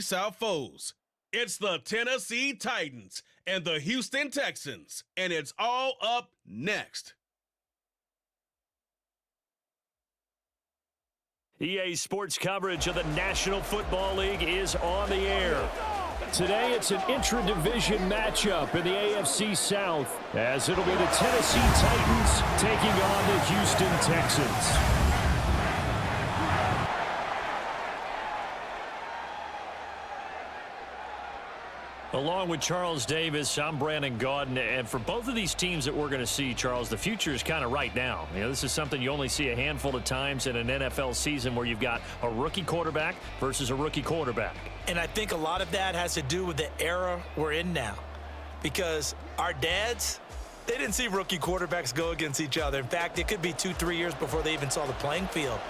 South foes. It's the Tennessee Titans and the Houston Texans, and it's all up next. EA Sports coverage of the National Football League is on the air. Today, it's an intra-division matchup in the AFC South, as it'll be the Tennessee Titans taking on the Houston Texans. Along with Charles Davis, I'm Brandon Gaudin, and for both of these teams that we're going to see, Charles, the future is kind of right now. You know, this is something you only see a handful of times in an NFL season where you've got a rookie quarterback versus a rookie quarterback. And I think a lot of that has to do with the era we're in now, because our dads, they didn't see rookie quarterbacks go against each other. In fact, it could be 2-3 years before they even saw the playing field.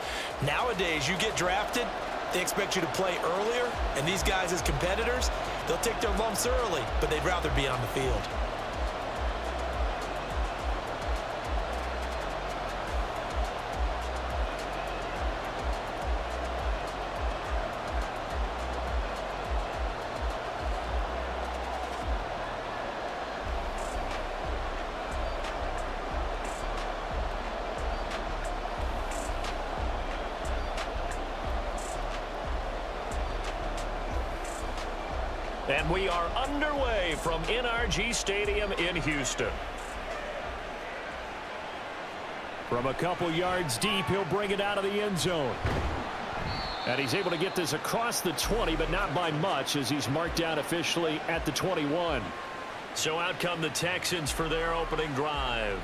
Nowadays, you get drafted, they expect you to play earlier, and these guys as competitors, they'll take their lumps early, but they'd rather be on the field. And we are underway from NRG Stadium in Houston. From a couple yards deep, he'll bring it out of the end zone. And he's able to get this across the 20, but not by much, as he's marked down officially at the 21. So out come the Texans for their opening drive.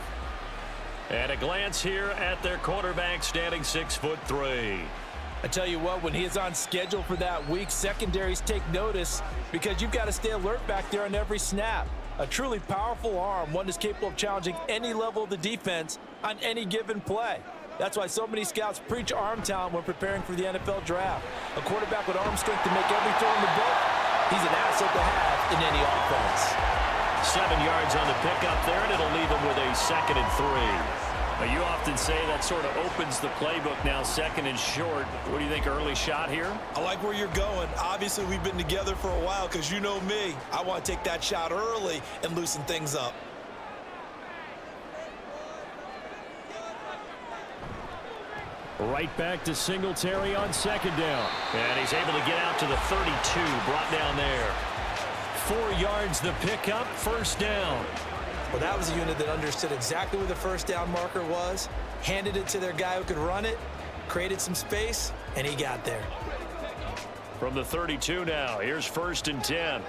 And a glance here at their quarterback, standing 6'3". I tell you what, when he is on schedule for that week, secondaries take notice because you've got to stay alert back there on every snap. A truly powerful arm, one that's capable of challenging any level of the defense on any given play. That's why so many scouts preach arm talent when preparing for the NFL draft. A quarterback with arm strength to make every throw in the book, he's an asset to have in any offense. 7 yards on the pickup there, and it'll leave him with a 2nd and 3. You often say that sort of opens the playbook now, 2nd and short. What do you think, early shot here? I like where you're going. Obviously, we've been together for a while because you know me. I want to take that shot early and loosen things up. Right back to Singletary on 2nd down. And he's able to get out to the 32, brought down there. 4 yards the pickup, 1st down. Well, that was a unit that understood exactly where the 1st down marker was, handed it to their guy who could run it, created some space, and he got there. From the 32 now, here's 1st and 10.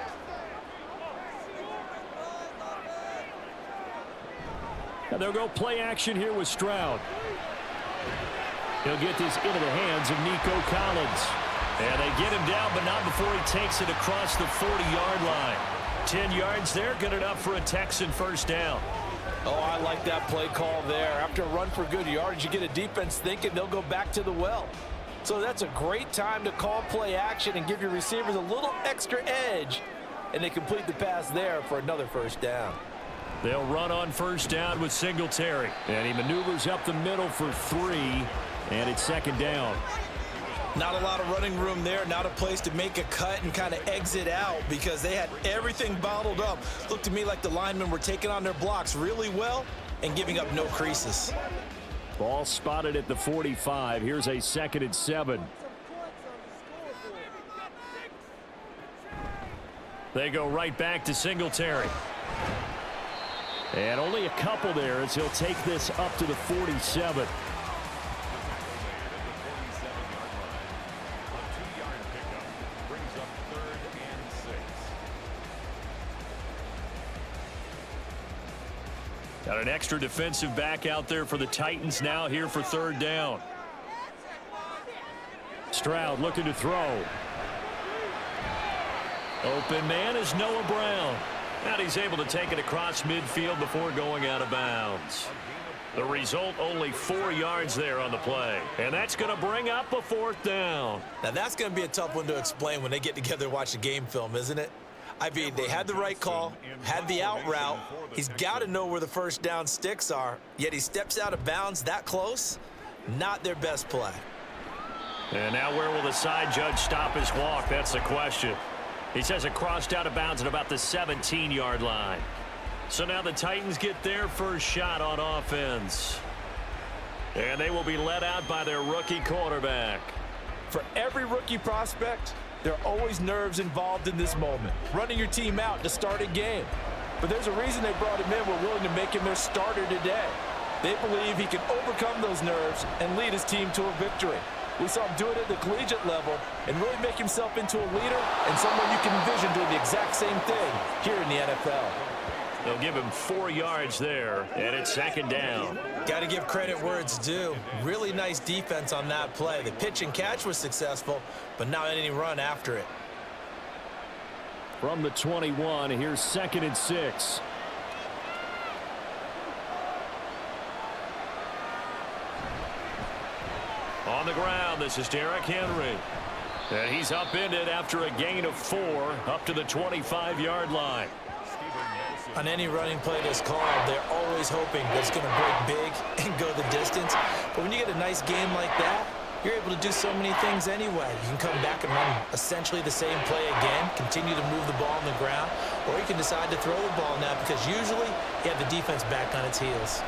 And they'll go play action here with Stroud. He'll get this into the hands of Nico Collins. And they get him down, but not before he takes it across the 40-yard line. 10 yards there, good enough for a Texan 1st down. Oh, I like that play call there. After a run for good yards, you get a defense thinking they'll go back to the well. So that's a great time to call play action and give your receivers a little extra edge. And they complete the pass there for another 1st down. They'll run on 1st down with Singletary. And he maneuvers up the middle for 3, and it's 2nd down. Not a lot of running room there, not a place to make a cut and kind of exit out because they had everything bottled up. Looked to me like the linemen were taking on their blocks really well and giving up no creases. Ball spotted at the 45. Here's a 2nd and 7. They go right back to Singletary. And only a couple there as he'll take this up to the 47. Got an extra defensive back out there for the Titans now here for 3rd down. Stroud looking to throw. Open man is Noah Brown. And he's able to take it across midfield before going out of bounds. The result, only 4 yards there on the play. And that's going to bring up a 4th down. Now that's going to be a tough one to explain when they get together and watch the game film, isn't it? I mean, they had the right call, had the out route. He's got to know where the 1st down sticks are, yet he steps out of bounds that close. Not their best play. And now where will the side judge stop his walk? That's the question. He says it crossed out of bounds at about the 17-yard line. So now the Titans get their first shot on offense. And they will be led out by their rookie quarterback. For every rookie prospect, there are always nerves involved in this moment. Running your team out to start a game. But there's a reason they brought him in. We're willing to make him their starter today. They believe he can overcome those nerves and lead his team to a victory. We saw him do it at the collegiate level and really make himself into a leader and someone you can envision doing the exact same thing here in the NFL. They'll give him 4 yards there, and it's second down. Got to give credit where it's due. Really nice defense on that play. The pitch and catch was successful, but not any run after it. From the 21, here's 2nd and 6. On the ground, this is Derrick Henry. And he's upended after a gain of 4 up to the 25-yard line. On any running play that's called, they're always hoping that it's going to break big and go the distance. But when you get a nice game like that, you're able to do so many things anyway. You can come back and run essentially the same play again, continue to move the ball on the ground, or you can decide to throw the ball now because usually you have the defense back on its heels.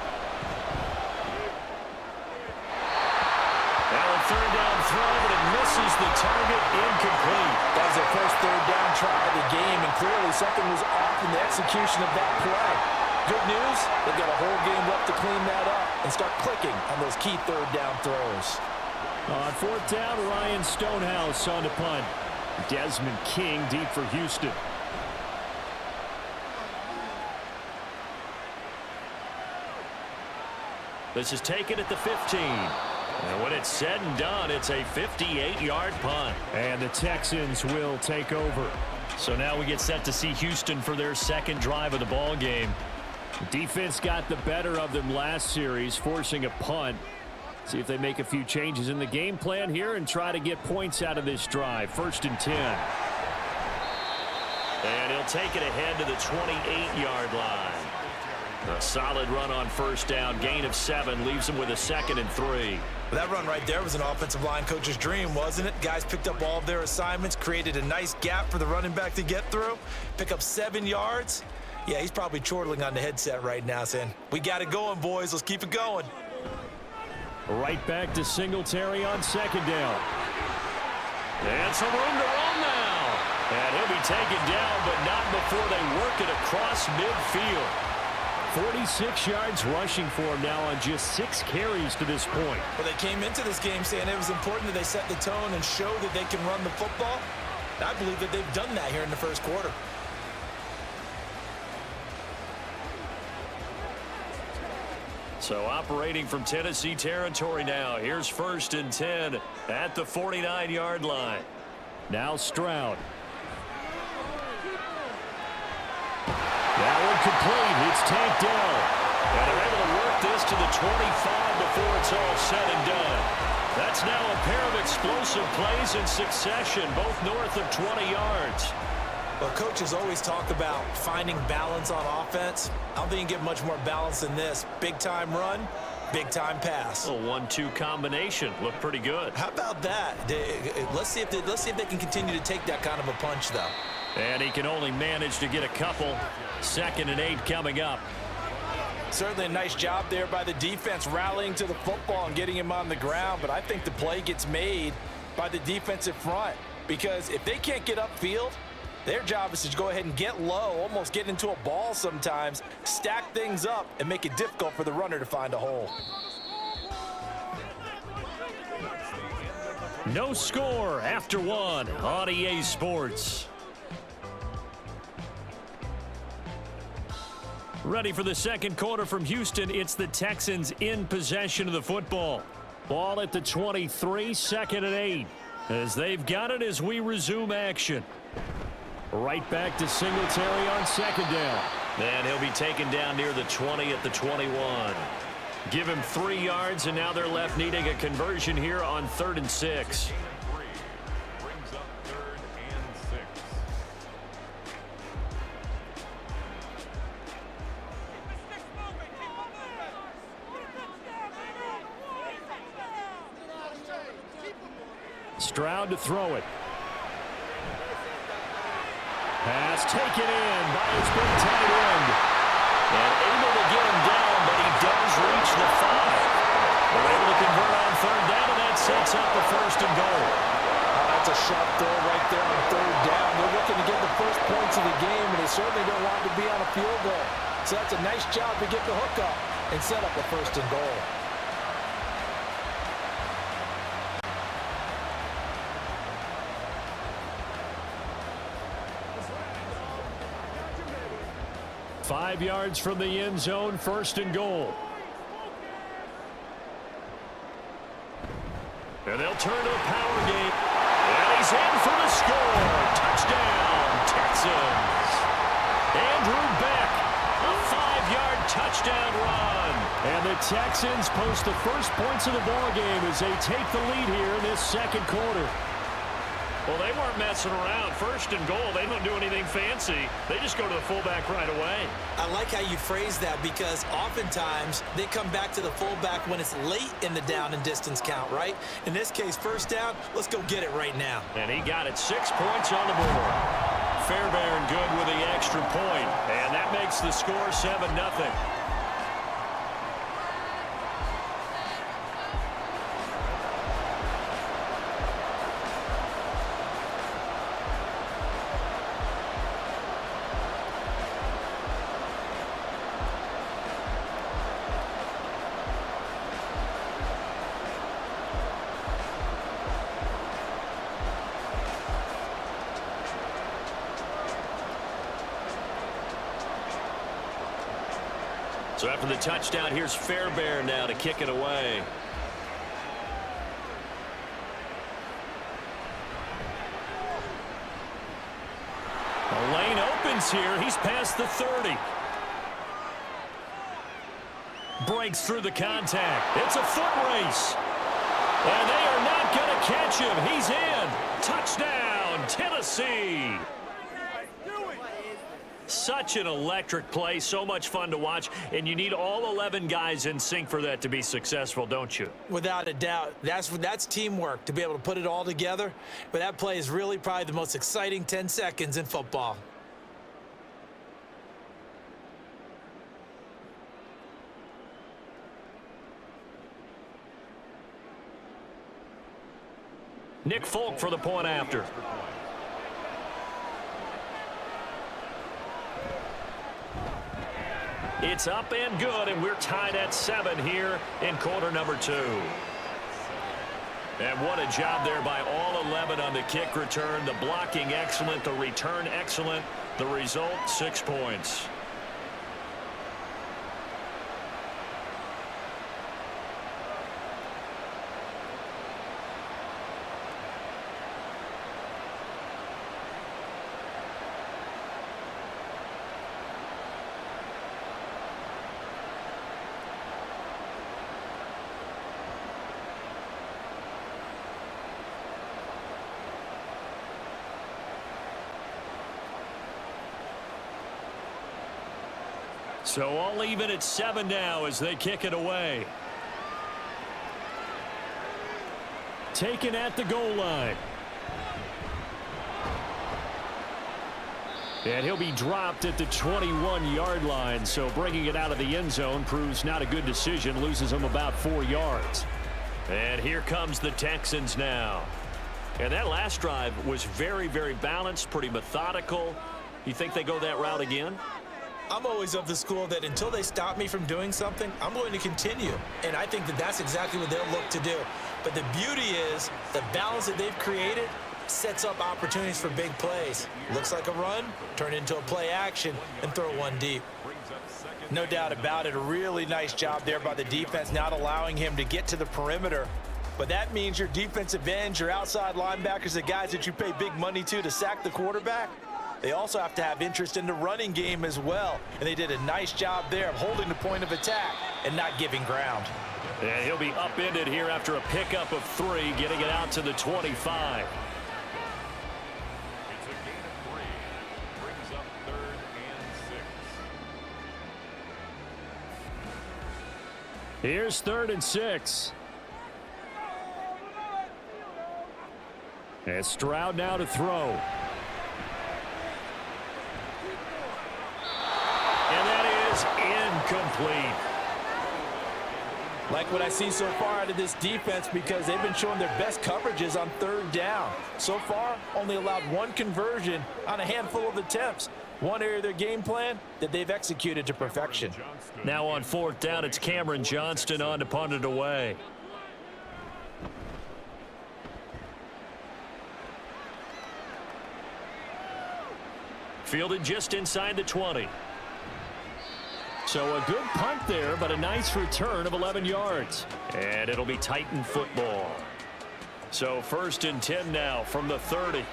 Third down throw, but it misses the target, incomplete. That was their first third down try of the game, and clearly something was off in the execution of that play. Good news, they've got a whole game left to clean that up and start clicking on those key third down throws. On 4th down, Ryan Stonehouse on the punt. Desmond King deep for Houston. This is taken at the 15. And when it's said and done, it's a 58-yard punt. And the Texans will take over. So now we get set to see Houston for their second drive of the ball game. Defense got the better of them last series, forcing a punt. See if they make a few changes in the game plan here and try to get points out of this drive. 1st and 10. And he'll take it ahead to the 28-yard line. A solid run on 1st down, gain of 7, leaves him with a 2nd and 3. That run right there was an offensive line coach's dream, wasn't it? Guys picked up all of their assignments, created a nice gap for the running back to get through, pick up 7 yards. Yeah, he's probably chortling on the headset right now saying, we got it going, boys. Let's keep it going. Right back to Singletary on 2nd down. And some room to run now. And he'll be taken down, but not before they work it across midfield. 46 yards rushing for him now on just 6 carries to this point. Well, they came into this game saying it was important that they set the tone and show that they can run the football. I believe that they've done that here in the first quarter. So operating from Tennessee territory now. Here's 1st and 10 at the 49-yard line. Now Stroud. That one complete. It's tanked down. And they're able to work this to the 25 before it's all said and done. That's now a pair of explosive plays in succession, both north of 20 yards. Well, coaches always talk about finding balance on offense. I don't think you can get much more balance than this. Big-time run, big-time pass. A 1-2 combination. Looked pretty good. How about that? Let's see if they can continue to take that kind of a punch, though. And he can only manage to get a couple. 2nd and 8 coming up. Certainly a nice job there by the defense rallying to the football and getting him on the ground. But I think the play gets made by the defensive front. Because if they can't get upfield, their job is to go ahead and get low, almost get into a ball sometimes, stack things up, and make it difficult for the runner to find a hole. No score after 1 on EA Sports. Ready for the second quarter from Houston. It's the Texans in possession of the football. Ball at the 23, 2nd and 8. As they've got it as we resume action. Right back to Singletary on 2nd down. And he'll be taken down near the 20 at the 21. Give him 3 yards, and now they're left needing a conversion here on 3rd and 6. Stroud to throw it. Pass taken in by his big tight end. And able to get him down, but he does reach the 5. They're able to convert on third down, and that sets up a first and goal. That's a sharp throw right there on third down. They're looking to get the first points of the game, and they certainly don't want to be on a field goal. So that's a nice job to get the hook up and set up a first and goal. Five yards from the end zone, first and goal. And they'll turn to a power game. And he's in for the score. Touchdown, Texans. Andrew Beck, a 5-yard touchdown run. And the Texans post the first points of the ballgame as they take the lead here in this second quarter. Well, they weren't messing around. First and goal, they don't do anything fancy. They just go to the fullback right away. I like how you phrase that because oftentimes they come back to the fullback when it's late in the down and distance count, right? In this case, first down, let's go get it right now. And he got it 6 points on the board. Fairbairn good with the extra point, and that makes the score 7-0. So after the touchdown, here's Fairbairn now to kick it away. The lane opens here. He's past the 30. Breaks through the contact. It's a foot race. And they are not going to catch him. He's in. Touchdown, Tennessee. Such an electric play, so much fun to watch, and you need all 11 guys in sync for that to be successful, don't you? Without a doubt. That's teamwork to be able to put it all together. But that play is really probably the most exciting 10 seconds in football. Nick Folk for the point after. It's up and good, and we're tied at 7 here in quarter number 2. And what a job there by all 11 on the kick return. The blocking excellent, the return excellent. The result, 6 points. So all even at 7 now as they kick it away. Taken at the goal line. And he'll be dropped at the 21-yard line, so bringing it out of the end zone proves not a good decision, loses him about 4 yards. And here comes the Texans now. And that last drive was very, very balanced, pretty methodical. You think they go that route again? I'm always of the school that until they stop me from doing something, I'm going to continue. And I think that that's exactly what they'll look to do. But the beauty is the balance that they've created sets up opportunities for big plays. Looks like a run, turn into a play action, and throw one deep. No doubt about it. A really nice job there by the defense, not allowing him to get to the perimeter. But that means your defensive ends, your outside linebackers, the guys that you pay big money to sack the quarterback, they also have to have interest in the running game as well. And they did a nice job there of holding the point of attack and not giving ground. And he'll be upended here after a pickup of 3, getting it out to the 25. It's a gain of 3. Brings up 3rd and 6. Here's 3rd and 6. And Stroud now to throw. And that is incomplete. Like what I see so far out of this defense because they've been showing their best coverages on third down. So far, only allowed one conversion on a handful of attempts. One area of their game plan that they've executed to perfection. Now on fourth down, it's Cameron Johnston on to punt it away. Fielded just inside the 20. So a good punt there, but a nice return of 11 yards. And it'll be Titan football. So 1st and 10 now from the 30.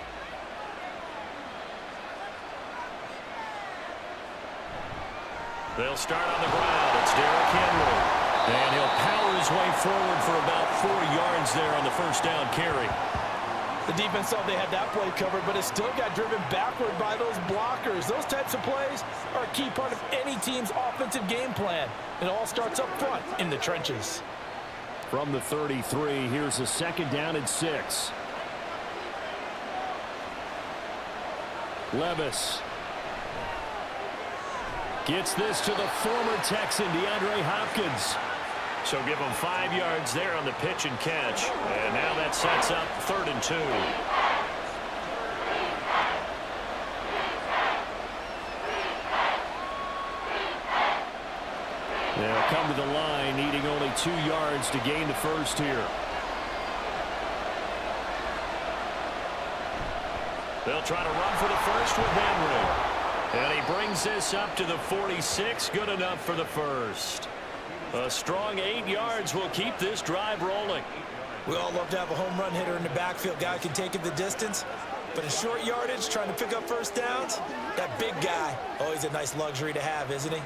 They'll start on the ground. It's Derrick Henry. And he'll power his way forward for about 4 yards there on the first down carry. The defense thought they had that play covered, but it still got driven backward by those blockers. Those types of plays are a key part of any team's offensive game plan. It all starts up front in the trenches. From the 33, here's a 2nd down and 6. Levis gets this to the former Texan, DeAndre Hopkins. So give him 5 yards there on the pitch and catch. And now that sets up 3rd and 2. They'll come to the line, needing only 2 yards to gain the first here. They'll try to run for the first with Henry. And he brings this up to the 46. Good enough for the first. A strong 8 yards will keep this drive rolling. We all love to have a home run hitter in the backfield. Guy can take it the distance. But in short yardage, trying to pick up first downs, that big guy, always a nice luxury to have, isn't he?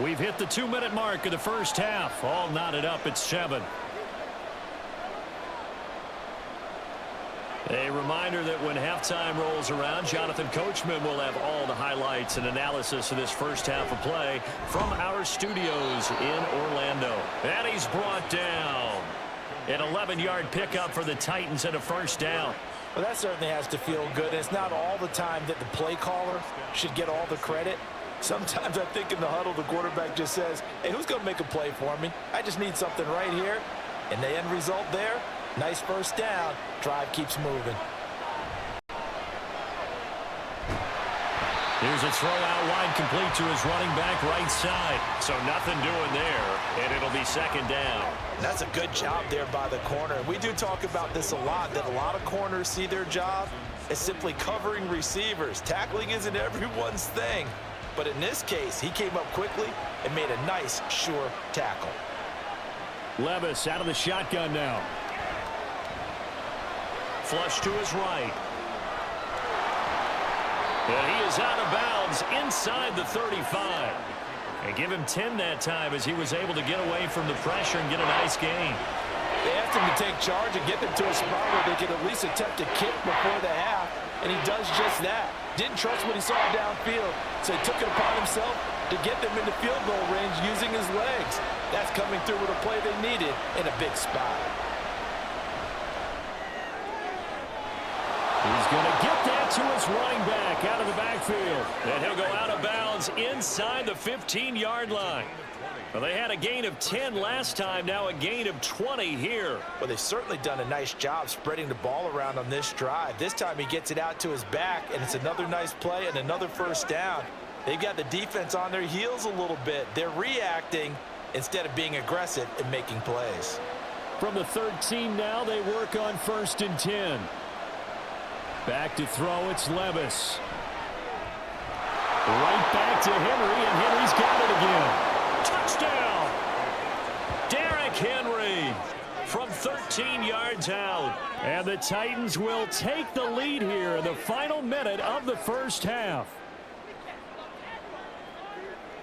We've hit the 2-minute mark of the first half. All knotted up at 7. A reminder that when halftime rolls around, Jonathan Coachman will have all the highlights and analysis of this first half of play from our studios in Orlando. And he's brought down. An 11-yard pickup for the Titans and a first down. Well, that certainly has to feel good. And it's not all the time that the play caller should get all the credit. Sometimes I think in the huddle, the quarterback just says, hey, who's going to make a play for me? I just need something right here. And the end result there, nice first down. Drive keeps moving. Here's a throw out wide, complete to his running back right side. So nothing doing there, and it'll be 2nd down. That's a good job there by the corner. We do talk about this a lot, that a lot of corners see their job as simply covering receivers. Tackling isn't everyone's thing. But in this case, he came up quickly and made a nice, sure tackle. Levis out of the shotgun now. Flush to his right. And he is out of bounds inside the 35. And give him 10 that time as he was able to get away from the pressure and get a nice gain. They asked him to take charge and get them to a spot where they could at least attempt to kick before the half, and he does just that. Didn't trust what he saw downfield, so he took it upon himself to get them into field goal range using his legs. That's coming through with a play they needed in a big spot. He's going to get that to his running back out of the backfield. And he'll go out of bounds inside the 15-yard line. Well, they had a gain of 10 last time, now a gain of 20 here. Well, they've certainly done a nice job spreading the ball around on this drive. This time he gets it out to his back, and it's another nice play and another first down. They've got the defense on their heels a little bit. They're reacting instead of being aggressive and making plays. From the 13 now, they work on 1st and 10. Back to throw, it's Levis. Right back to Henry, and Henry's got it again. Touchdown! Derrick Henry from 13 yards out. And the Titans will take the lead here in the final minute of the first half.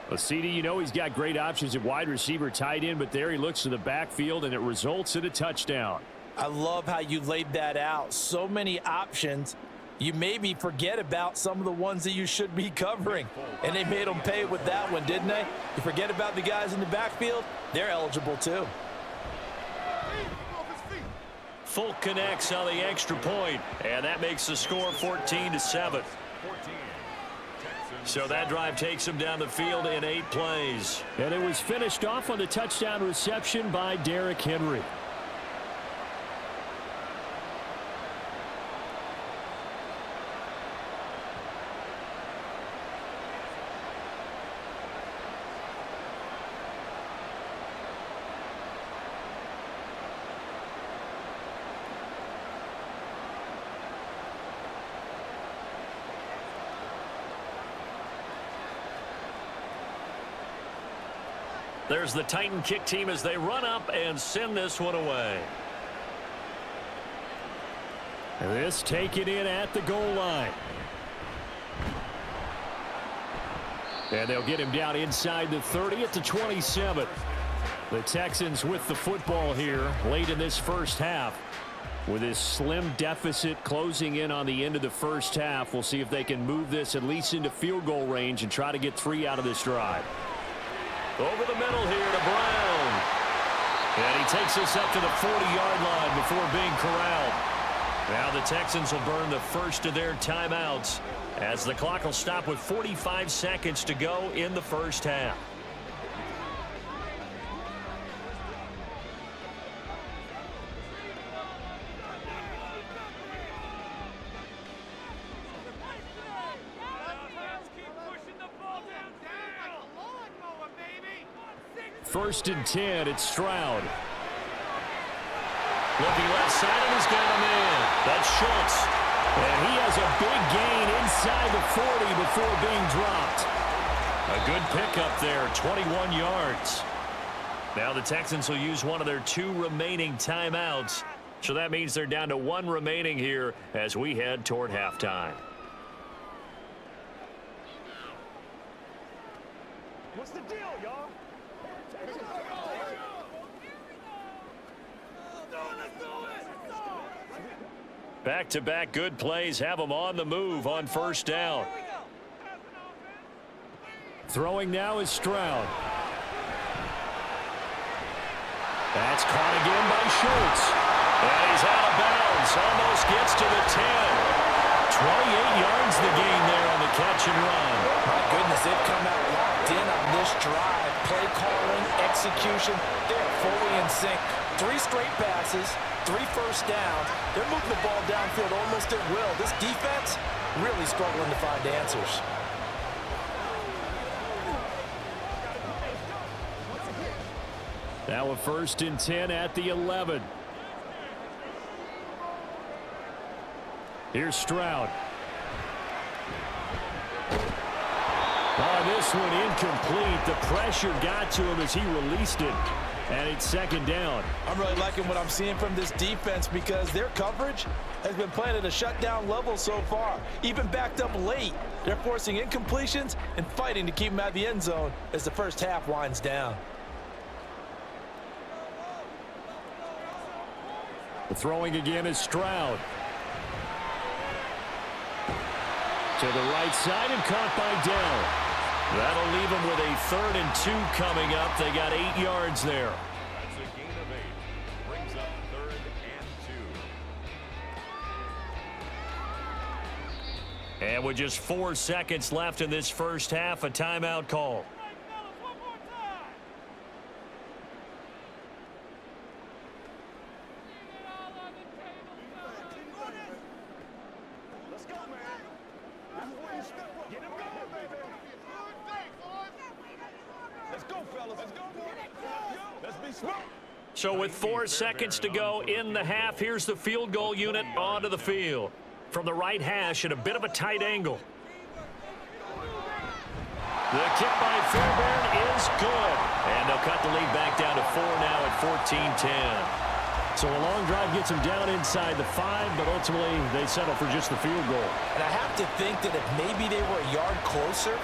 Well, CD, you know he's got great options at wide receiver, tight end, but there he looks to the backfield, and it results in a touchdown. I love how you laid that out. So many options. You maybe forget about some of the ones that you should be covering. And they made them pay with that one, didn't they? You forget about the guys in the backfield, they're eligible too. Folk connects on the extra point, and that makes the score 14-7. So that drive takes him down the field in 8 plays. And it was finished off on the touchdown reception by Derrick Henry. There's the Titan kick team as they run up and send this one away. This taken in at the goal line. And they'll get him down inside the 30 at the 27. The Texans with the football here late in this first half. With this slim deficit closing in on the end of the first half, we'll see if they can move this at least into field goal range and try to get 3 out of this drive. Over the middle here to Brown. And he takes us up to the 40-yard line before being corralled. Now the Texans will burn the first of their timeouts as the clock will stop with 45 seconds to go in the first half. First and 10, it's Stroud. Looking left side, and he's got him in. That's Schultz. And he has a big gain inside the 40 before being dropped. A good pickup there, 21 yards. Now the Texans will use one of their 2 remaining timeouts. So that means they're down to 1 remaining here as we head toward halftime. What's the deal, y'all? Back-to-back good plays have them on the move on first down. Throwing now is Stroud. That's caught again by Schultz. And he's out of bounds. Almost gets to the 10. 28 yards the gain there on the catch and run. My goodness, they've come out locked in on this drive. Play calling, execution, they're fully in sync. 3 straight passes, 3 first downs. They're moving the ball downfield almost at will. This defense really struggling to find answers. Now a first and 10 at the 11. Here's Stroud. Oh, this one incomplete. The pressure got to him as he released it. And it's second down. I'm really liking what I'm seeing from this defense because their coverage has been playing at a shutdown level so far. Even backed up late, they're forcing incompletions and fighting to keep them out of the end zone as the first half winds down. The throwing again is Stroud. To the right side and caught by Dell. That'll leave them with a 3rd and 2 coming up. They got 8 yards there. That's a gain of 8. Brings up 3rd and 2. And with just 4 seconds left in this first half, a timeout call. Let's go, man. This is where you step up. Get him going, baby. Let's go, fellas. Let's go, boys. Let's be smart. So with 4 seconds to go in the half, here's the field goal unit onto the field. From the right hash at a bit of a tight angle. The kick by Fairbairn is good. And they'll cut the lead back down to 4 now at 14-10. So a long drive gets them down inside the 5, but ultimately they settle for just the field goal. And I have to think that if maybe they were a yard closer,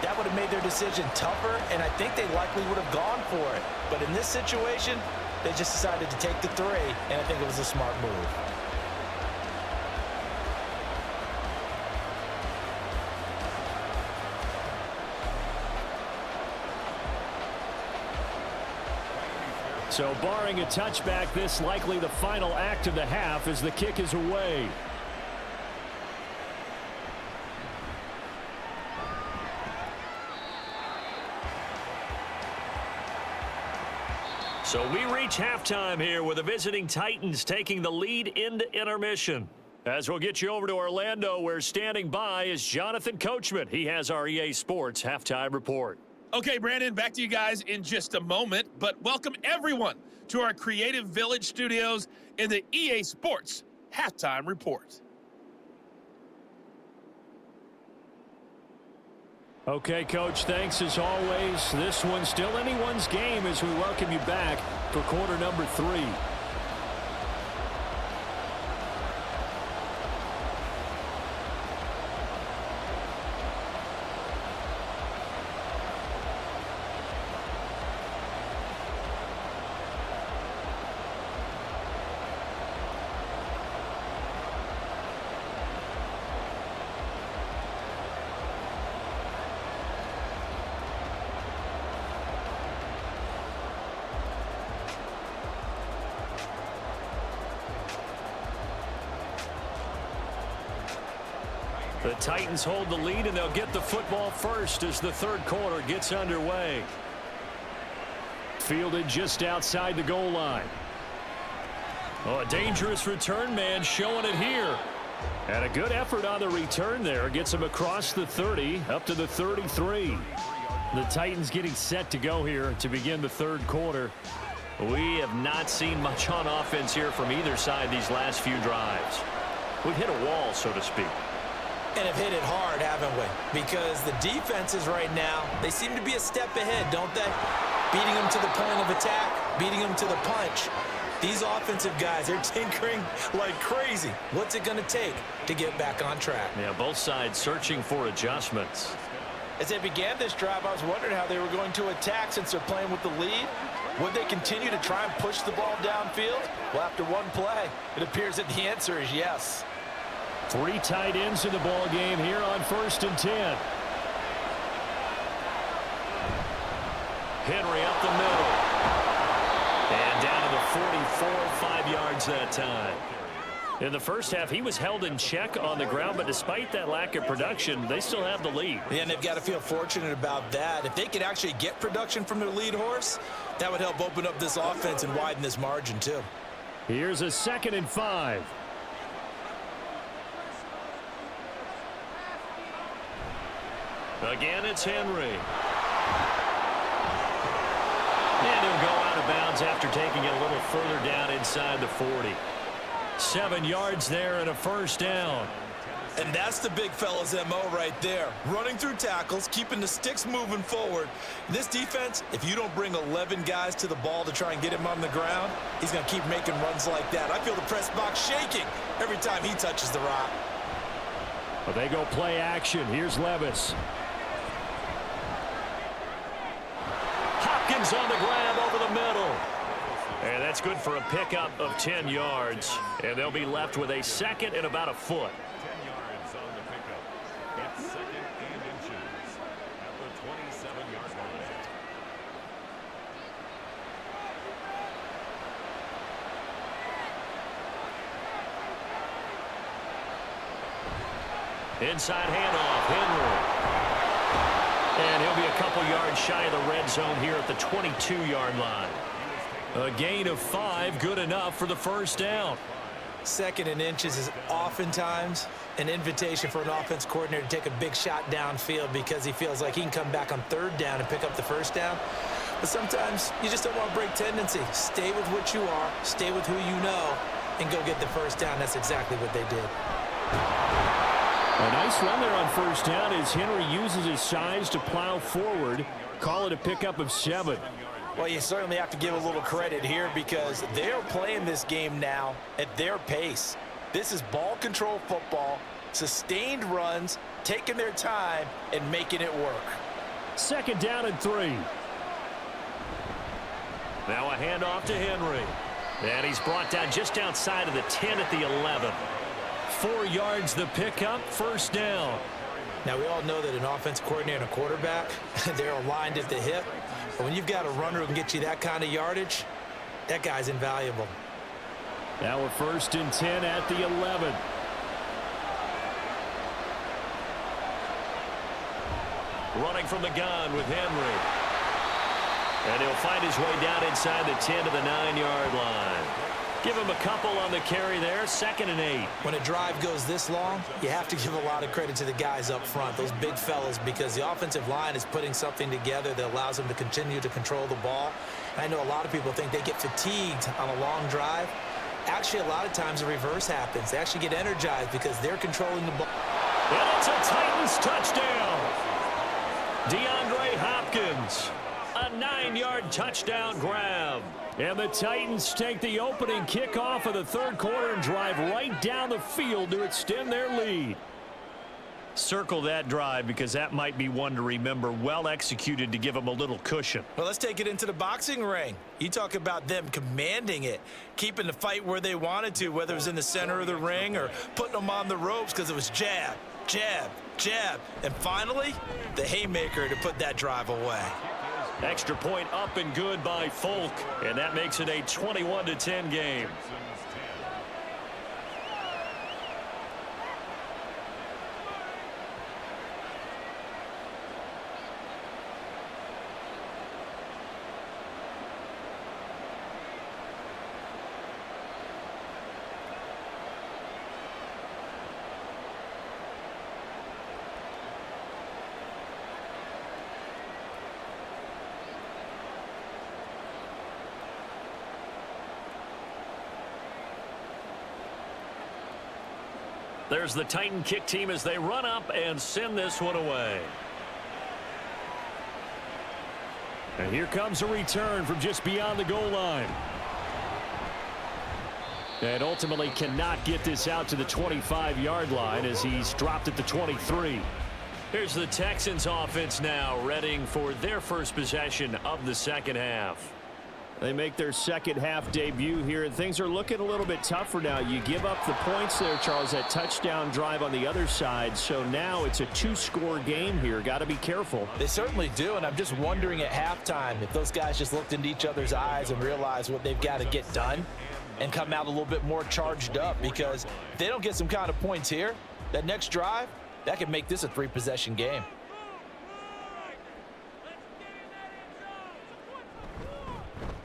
that would have made their decision tougher, and I think they likely would have gone for it. But in this situation, they just decided to take the 3, and I think it was a smart move. So barring a touchback, this likely the final act of the half as the kick is away. So we reach halftime here with the visiting Titans taking the lead into intermission. As we'll get you over to Orlando, where standing by is Jonathan Coachman. He has our EA Sports halftime report. Okay, Brandon, back to you guys in just a moment, but welcome everyone to our Creative Village studios in the EA Sports halftime report. Okay, Coach, thanks as always. This one's still anyone's game as we welcome you back for quarter number 3. The Titans hold the lead, and they'll get the football first as the third quarter gets underway. Fielded just outside the goal line. Oh, a dangerous return man showing it here. And a good effort on the return there. Gets him across the 30, up to the 33. The Titans getting set to go here to begin the third quarter. We have not seen much on offense here from either side these last few drives. We've hit a wall, so to speak. And have hit it hard, haven't we? Because the defenses right now, they seem to be a step ahead, don't they? Beating them to the point of attack, beating them to the punch. These offensive guys, they're tinkering like crazy. What's it going to take to get back on track? Yeah, both sides searching for adjustments. As they began this drive, I was wondering how they were going to attack since they're playing with the lead. Would they continue to try and push the ball downfield? Well, after one play, it appears that the answer is yes. 3 tight ends in the ball game here on 1st and 10. Henry up the middle. And down to the 44, 5 yards that time. In the first half, he was held in check on the ground, but despite that lack of production, they still have the lead. Yeah, and they've got to feel fortunate about that. If they could actually get production from their lead horse, that would help open up this offense and widen this margin too. Here's a 2nd and 5. Again, it's Henry. And he'll go out of bounds after taking it a little further down inside the 40. 7 yards there and a first down. And that's the big fella's MO right there. Running through tackles, keeping the sticks moving forward. This defense, if you don't bring 11 guys to the ball to try and get him on the ground, he's going to keep making runs like that. I feel the press box shaking every time he touches the rock. Well, they go play action. Here's Levis. Hopkins on the grab over the middle. And that's good for a pickup of 10 yards. And they'll be left with a 2nd and about a foot. 10 yards on the pickup. It's 2nd and inches at the 27-yard line. Inside handoff, Henry. And he'll be a couple yards shy of the red zone here at the 22-yard line. A gain of 5, good enough for the first down. 2nd and inches is oftentimes an invitation for an offense coordinator to take a big shot downfield because he feels like he can come back on 3rd down and pick up the first down. But sometimes you just don't want to break tendency. Stay with what you are, stay with who you know, and go get the first down. That's exactly what they did. A nice run there on first down as Henry uses his size to plow forward. Call it a pickup of 7. Well, you certainly have to give a little credit here because they're playing this game now at their pace. This is ball control football, sustained runs, taking their time, and making it work. 2nd down and 3. Now a handoff to Henry. And he's brought down just outside of the 10 at the 11. 4 yards the pickup, first down. Now, we all know that an offense coordinator and a quarterback, they're aligned at the hip. But when you've got a runner who can get you that kind of yardage, That guy's invaluable. Now we're 1st and 10 at the 11. Running from the gun with Henry. And he'll find his way down inside the 10 to the 9-yard line. Give him a couple on the carry there, 2nd and 8. When a drive goes this long, you have to give a lot of credit to the guys up front, those big fellas, because the offensive line is putting something together that allows them to continue to control the ball. And I know a lot of people think they get fatigued on a long drive. Actually, a lot of times the reverse happens. They actually get energized because they're controlling the ball. And it's a Titans touchdown. DeAndre Hopkins, a 9-yard touchdown grab. And the Titans take the opening kickoff of the 3rd quarter and drive right down the field to extend their lead. Circle that drive because that might be one to remember. Well executed to give them a little cushion. Well, let's take it into the boxing ring. You talk about them commanding it, keeping the fight where they wanted to, whether it was in the center of the ring or putting them on the ropes because it was jab, jab, jab. And finally, the haymaker to put that drive away. Extra point up and good by Folk, and that makes it a 21-10 game. There's the Titan kick team as they run up and send this one away. And here comes a return from just beyond the goal line. And ultimately cannot get this out to the 25-yard line as he's dropped at the 23. Here's the Texans offense now, readying for their first possession of the 2nd half. They make their 2nd half debut here, and things are looking a little bit tougher now. You give up the points there, Charles, that touchdown drive on the other side. So now it's a 2-score game here. Got to be careful. They certainly do, and I'm just wondering at halftime if those guys just looked into each other's eyes and realized what they've got to get done and come out a little bit more charged up, because if they don't get some kind of points here, that next drive, that could make this a 3-possession game.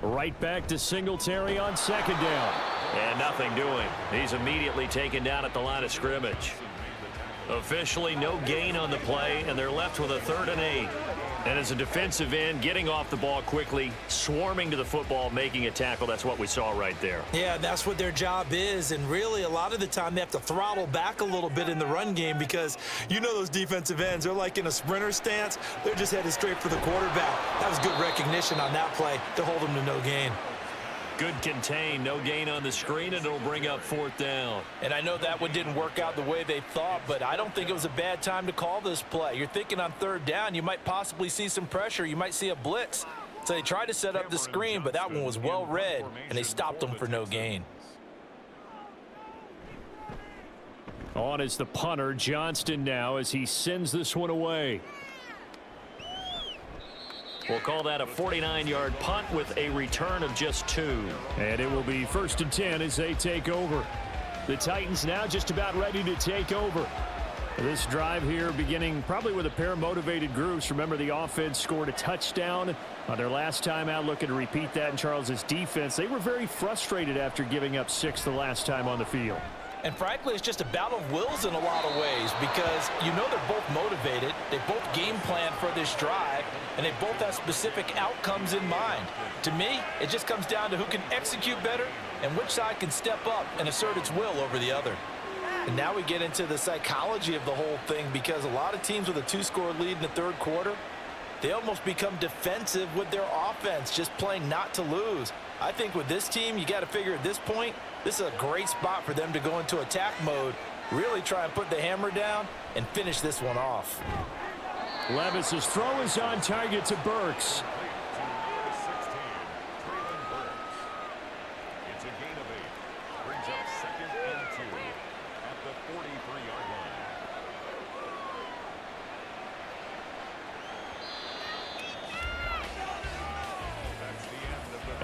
Right back to Singletary on 2nd down. And nothing doing. He's immediately taken down at the line of scrimmage. Officially no gain on the play, and they're left with a 3rd and 8. And as a defensive end, getting off the ball quickly, swarming to the football, making a tackle, that's what we saw right there. Yeah, that's what their job is, and really a lot of the time they have to throttle back a little bit in the run game, because you know those defensive ends, they're like in a sprinter stance. They're just headed straight for the quarterback. That was good recognition on that play to hold them to no gain. Good contain, no gain on the screen, and it'll bring up 4th down. And I know that one didn't work out the way they thought, but I don't think it was a bad time to call this play. You're thinking on 3rd down, you might possibly see some pressure. You might see a blitz. So they tried to set up the screen, but that one was well read, and they stopped them for no gain. On is the punter, Johnston, now as he sends this one away. We'll call that a 49-yard punt with a return of just 2. And it will be 1st and 10 as they take over. The Titans now just about ready to take over. This drive here beginning probably with a pair of motivated groups. Remember, the offense scored a touchdown on their last time out, looking to repeat that in Charles's defense. They were very frustrated after giving up 6 the last time on the field. And frankly, it's just a battle of wills in a lot of ways, because you know they're both motivated. They both game plan for this drive, and they both have specific outcomes in mind. To me, it just comes down to who can execute better and which side can step up and assert its will over the other. And now we get into the psychology of the whole thing, because a lot of teams with a 2-score lead in the 3rd quarter, they almost become defensive with their offense, just playing not to lose. I think with this team, you got to figure at this point, this is a great spot for them to go into attack mode, really try and put the hammer down and finish this one off. Levis's throw is on target to Burks. It's a gain of 8. Brings up 2nd and 2 at the 43-yard line.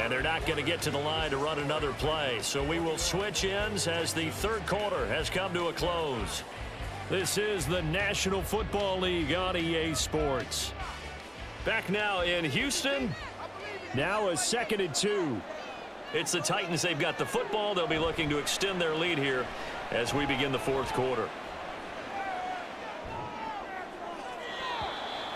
And they're not going to get to the line to run another play. So we will switch ends as the third quarter has come to a close. This is the National Football League on EA Sports. Back now in Houston. Now a 2nd and 2. It's the Titans. They've got the football. They'll be looking to extend their lead here as we begin the fourth quarter.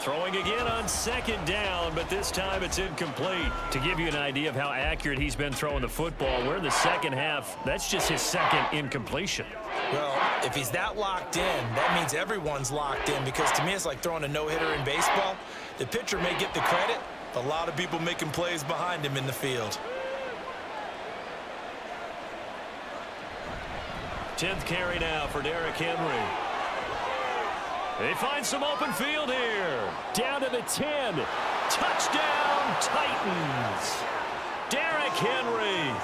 Throwing again on 2nd down, but this time it's incomplete. To give you an idea of how accurate he's been throwing the football, we're in the second half. That's just his second incompletion. Well, if he's that locked in, that means everyone's locked in, because to me it's like throwing a no-hitter in baseball. The pitcher may get the credit, but a lot of people making plays behind him in the field. 10th carry now for Derrick Henry. They find some open field here. Down to the 10. Touchdown, Titans. Derrick Henry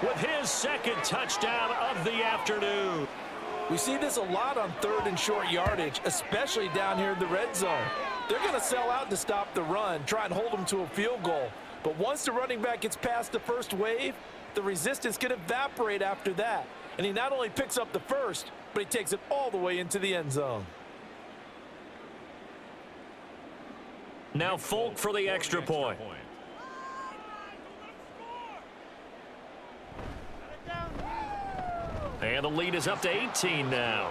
with his second touchdown of the afternoon. We see this a lot on 3rd and short yardage, especially down here in the red zone. They're going to sell out to stop the run, try and hold them to a field goal. But once the running back gets past the first wave, the resistance can evaporate after that. And he not only picks up the first, but he takes it all the way into the end zone. Now Folk for the extra point. And the lead is up to 18 now.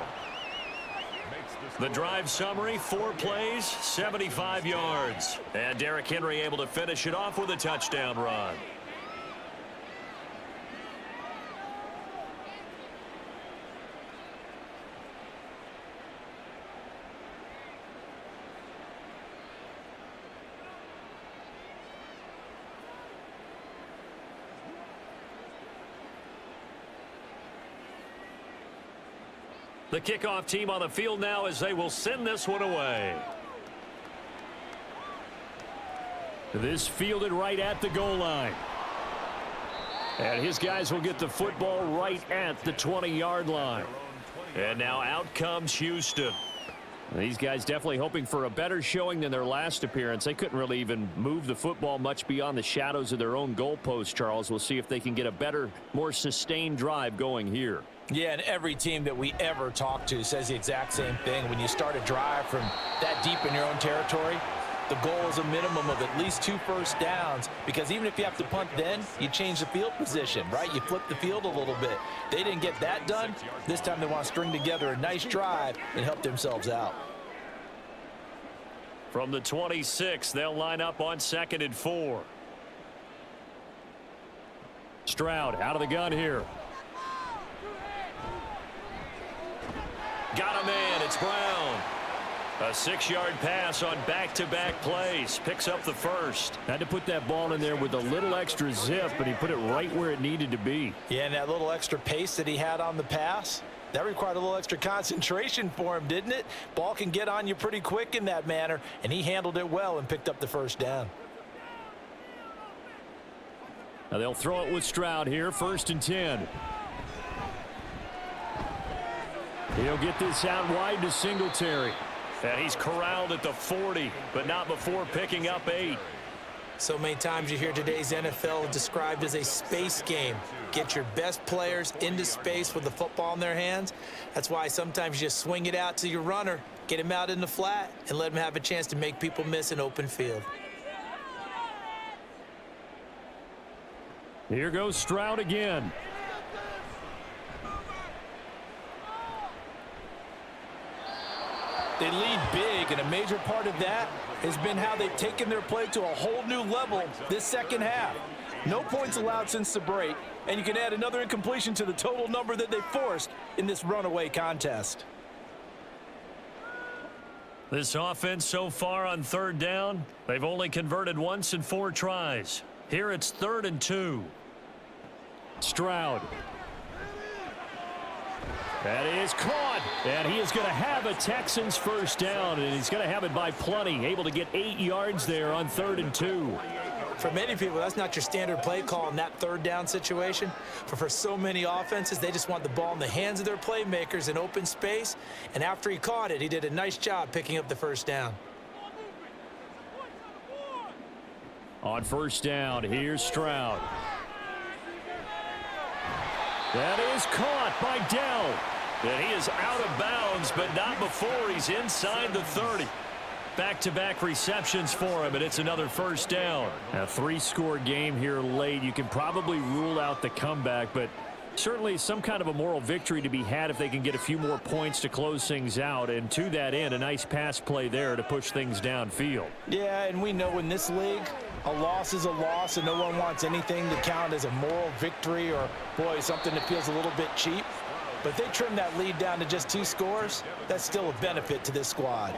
The drive summary, 4 plays, 75 yards. And Derrick Henry able to finish it off with a touchdown run. The kickoff team on the field now as they will send this one away. This fielded right at the goal line. And his guys will get the football right at the 20-yard line. And now out comes Houston. These guys definitely hoping for a better showing than their last appearance. They couldn't really even move the football much beyond the shadows of their own goalpost, Charles. We'll see if they can get a better, more sustained drive going here. Yeah, and every team that we ever talk to says the exact same thing. When you start a drive from that deep in your own territory, the goal is a minimum of at least 2 first downs, because even if you have to punt then, you change the field position, right? You flip the field a little bit. They didn't get that done. This time they want to string together a nice drive and help themselves out. From the 26, they'll line up on 2nd and 4. Stroud out of the gun here. Got a man. It's Brown. A 6-yard pass on back-to-back plays. Picks up the first. Had to put that ball in there with a little extra zip, but he put it right where it needed to be. Yeah, and that little extra pace that he had on the pass, that required a little extra concentration for him, didn't it? Ball can get on you pretty quick in that manner, and he handled it well and picked up the first down. Now they'll throw it with Stroud here, 1st and 10. He'll get this out wide to Singletary. And he's corralled at the 40, but not before picking up 8. So many times you hear today's NFL described as a space game. Get your best players into space with the football in their hands. That's why sometimes you just swing it out to your runner, get him out in the flat, and let him have a chance to make people miss an open field. Here goes Stroud again. They lead big, and a major part of that has been how they've taken their play to a whole new level this second half. No points allowed since the break, and you can add another incompletion to the total number that they forced in this runaway contest. This offense so far on 3rd down, they've only converted once in 4 tries. Here it's 3rd and 2. Stroud. That is caught, and he is going to have a Texans first down, and he's going to have it by plenty, able to get 8 yards there on 3rd and 2. For many people, that's not your standard play call in that 3rd down situation. But for so many offenses, they just want the ball in the hands of their playmakers in open space. And after he caught it, he did a nice job picking up the first down. On first down, here's Stroud. That is caught by Dell. And he is out of bounds, but not before he's inside the 30. Back-to-back receptions for him, and it's another first down. A 3-score game here late. You can probably rule out the comeback, but certainly some kind of a moral victory to be had if they can get a few more points to close things out. And to that end, a nice pass play there to push things downfield. Yeah, and we know in this league, a loss is a loss, and no one wants anything to count as a moral victory or, boy, something that feels a little bit cheap. But if they trim that lead down to just 2 scores, that's still a benefit to this squad.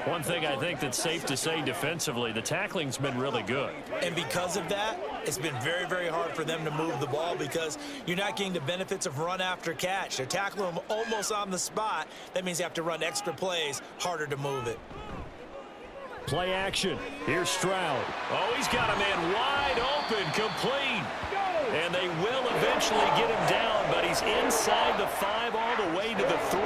One thing I think that's safe to say defensively, the tackling's been really good. And because of that, it's been very, very hard for them to move the ball because you're not getting the benefits of run after catch. They're tackling them almost on the spot. That means you have to run extra plays, harder to move it. Play action. Here's Stroud. Oh, he's got a man wide open, complete. And they will eventually get him down, but he's inside the 5 all the way to the 3.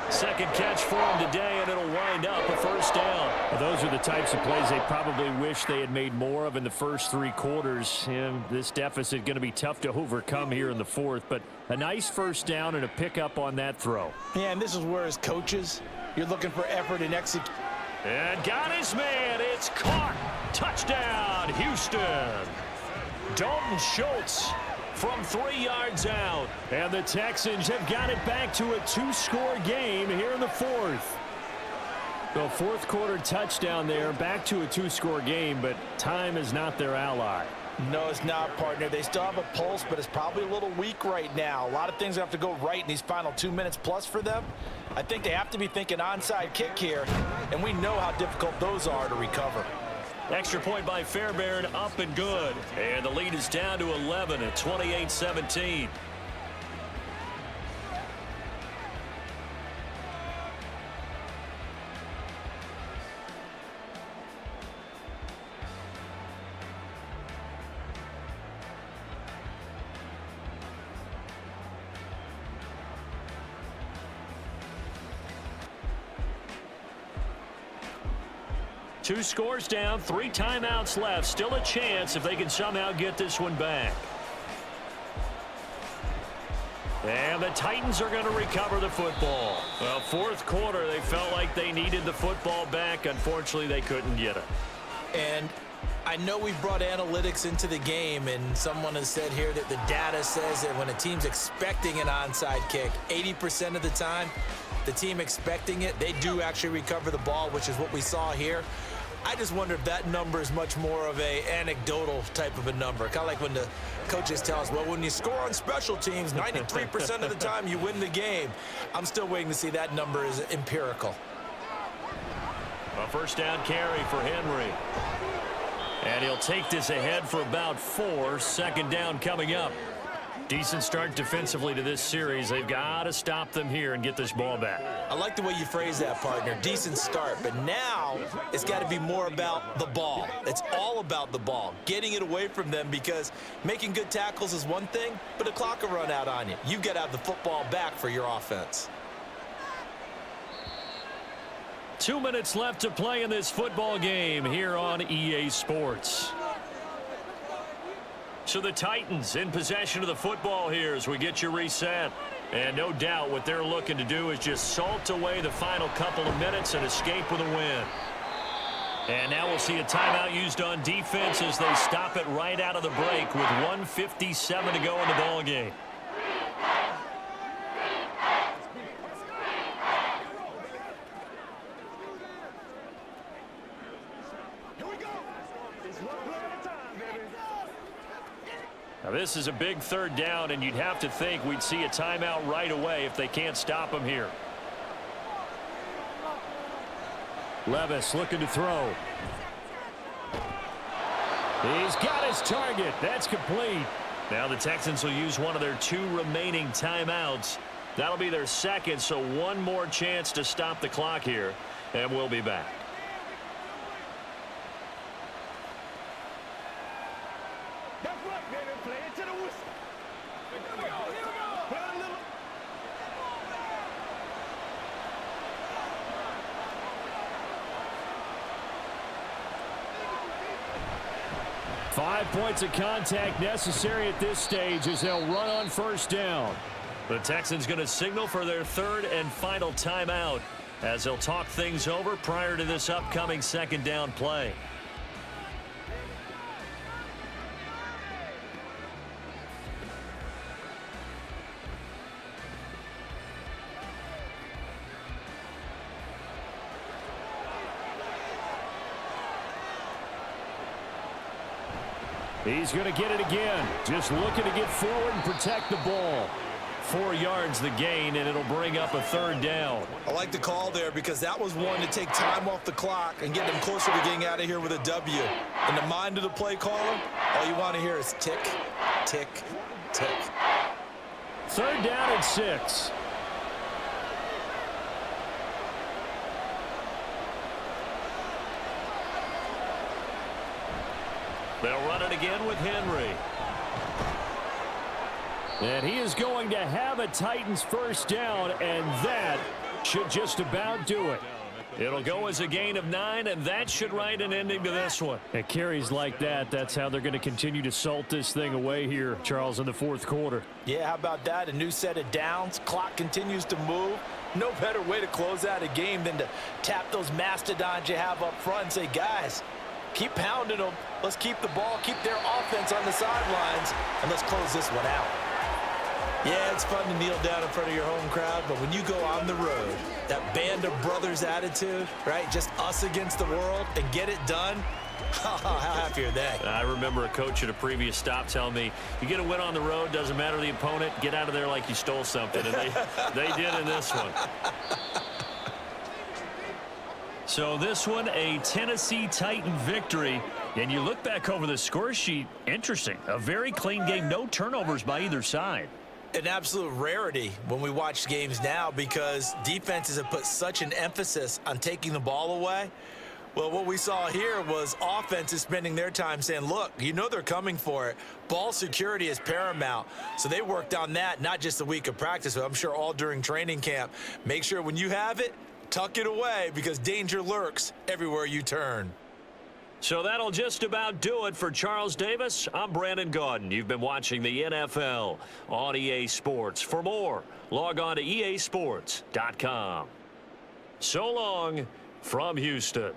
Second catch for him today, and it'll wind up a first down. Well, those are the types of plays they probably wish they had made more of in the first 3 quarters. And this deficit going to be tough to overcome here in the 4th, but a nice first down and a pickup on that throw. Yeah, and this is where as coaches, you're looking for effort and execution. And got his man. It's caught. Touchdown, Houston. Dalton Schultz from 3 yards out. And the Texans have got it back to a 2-score game here in the 4th. The 4th quarter touchdown there, back to a 2-score game, but time is not their ally. No, it's not, partner. They still have a pulse, but it's probably a little weak right now. A lot of things have to go right in these final 2 minutes plus for them. I think they have to be thinking onside kick here, and we know how difficult those are to recover. Extra point by Fairbairn, up and good. And the lead is down to 11 at 28-17. Two scores down, 3 timeouts left. Still a chance if they can somehow get this one back. And the Titans are going to recover the football. Well, 4th quarter, they felt like they needed the football back. Unfortunately, they couldn't get it. And I know we've brought analytics into the game, and someone has said here that the data says that when a team's expecting an onside kick, 80% of the time, the team expecting it, they do actually recover the ball, which is what we saw here. I just wonder if that number is much more of a anecdotal type of a number. Kind of like when the coaches tell us, well, when you score on special teams, 93% of the time you win the game. I'm still waiting to see that number is empirical. A first down carry for Henry. And he'll take this ahead for about 4. Second down coming up. Decent start defensively to this series. They've got to stop them here and get this ball back. I like the way you phrase that, partner. Decent start, but now it's got to be more about the ball. It's all about the ball, getting it away from them, because making good tackles is one thing, but the clock will run out on you. You've got to have the football back for your offense. 2 minutes left to play in this football game here on EA Sports. So the Titans in possession of the football here as we get you reset. And no doubt what they're looking to do is just salt away the final couple of minutes and escape with a win. And now we'll see a timeout used on defense as they stop it right out of the break with 1:57 to go in the ball game. Now this is a big 3rd down, and you'd have to think we'd see a timeout right away if they can't stop him here. Levis looking to throw. He's got his target. That's complete. Now the Texans will use one of their 2 remaining timeouts. That'll be their 2nd, so one more chance to stop the clock here, and we'll be back. 5 points of contact necessary at this stage as they'll run on first down. The Texans going to signal for their third and final timeout as they'll talk things over prior to this upcoming second down play. He's going to get it again. Just looking to get forward and protect the ball. 4 yards the gain, and it'll bring up a third down. I like the call there because that was one to take time off the clock and get them closer to getting out of here with a W. In the mind of the play caller, all you want to hear is tick, tick, tick. Third down and 6. They'll run it again with Henry. And he is going to have a Titans first down, and that should just about do it. It'll go as a gain of 9, and that should write an ending to this one. At carries like that, that's how they're going to continue to salt this thing away here, Charles, in the fourth quarter. Yeah, how about that? A new set of downs. Clock continues to move. No better way to close out a game than to tap those mastodons you have up front and say, guys, keep pounding them. Let's keep the ball, keep their offense on the sidelines, and let's close this one out. Yeah, it's fun to kneel down in front of your home crowd, but when you go on the road, that band of brothers attitude, right, just us against the world, and get it done, how happy are they? I remember a coach at a previous stop telling me, you get a win on the road, doesn't matter the opponent, get out of there like you stole something, and they did in this one. So this one, a Tennessee Titan victory. And you look back over the score sheet, interesting. A very clean game, no turnovers by either side. An absolute rarity when we watch games now because defenses have put such an emphasis on taking the ball away. Well, what we saw here was offenses spending their time saying, look, you know they're coming for it. Ball security is paramount. So they worked on that, not just a week of practice, but I'm sure all during training camp. Make sure when you have it, tuck it away because danger lurks everywhere you turn. So that'll just about do it for Charles Davis. I'm Brandon Gaudin. You've been watching the NFL on EA Sports. For more, log on to easports.com. So long from Houston.